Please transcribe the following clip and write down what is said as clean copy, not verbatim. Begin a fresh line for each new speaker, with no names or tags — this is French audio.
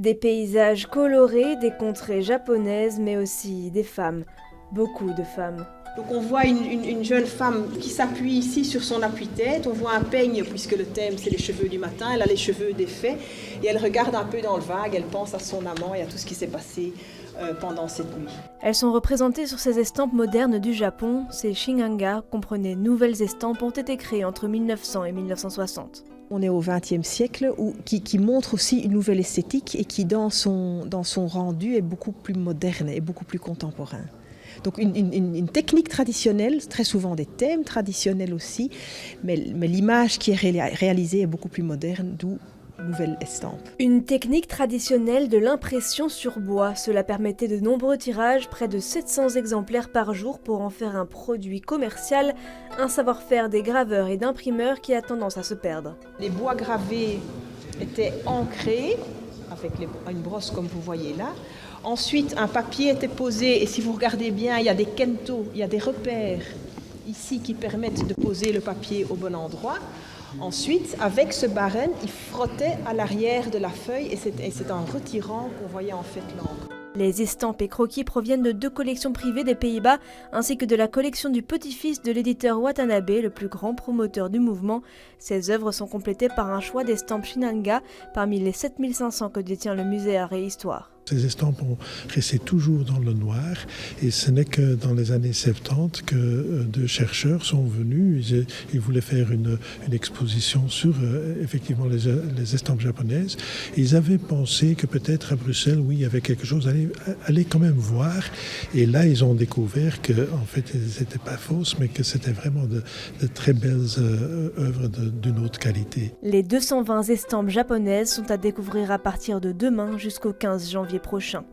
Des paysages colorés, des contrées japonaises, mais aussi des femmes. Beaucoup de femmes.
Donc on voit une jeune femme qui s'appuie ici sur son appui-tête, on voit un peigne puisque le thème c'est les cheveux du matin, elle a les cheveux défaits et elle regarde un peu dans le vague, elle pense à son amant et à tout ce qui s'est passé pendant cette nuit.
Elles sont représentées sur ces estampes modernes du Japon. Ces shinhanga, comprenez nouvelles estampes, ont été créées entre 1900 et 1960.
On est au XXe siècle qui montre aussi une nouvelle esthétique et qui dans son rendu est beaucoup plus moderne et beaucoup plus contemporain. Donc une technique traditionnelle, très souvent des thèmes traditionnels aussi, mais l'image qui est réalisée est beaucoup plus moderne, d'où nouvelle estampe.
Une technique traditionnelle de l'impression sur bois. Cela permettait de nombreux tirages, près de 700 exemplaires par jour pour en faire un produit commercial, un savoir-faire des graveurs et d'imprimeurs qui a tendance à se perdre.
Les bois gravés étaient ancrés avec une brosse comme vous voyez là. Ensuite, un papier était posé et si vous regardez bien, il y a des kento, il y a des repères ici qui permettent de poser le papier au bon endroit. Ensuite, avec ce barren, il frottait à l'arrière de la feuille et c'est en retirant qu'on voyait en fait l'encre.
Les estampes et croquis proviennent de 2 collections privées des Pays-Bas, ainsi que de la collection du petit-fils de l'éditeur Watanabe, le plus grand promoteur du mouvement. Ces œuvres sont complétées par un choix d'estampes shinhanga parmi les 7500 que détient le musée Art et Histoire.
Ces estampes ont resté toujours dans le noir et ce n'est que dans les années 70 que 2 chercheurs sont venus. Ils voulaient faire une exposition sur effectivement les estampes japonaises. Ils avaient pensé que peut-être à Bruxelles, oui, il y avait quelque chose à aller quand même voir. Et là, ils ont découvert que en fait, elles n'étaient pas fausses, mais que c'était vraiment de très belles œuvres d'une haute qualité.
Les 220 estampes japonaises sont à découvrir à partir de demain jusqu'au 15 janvier prochain.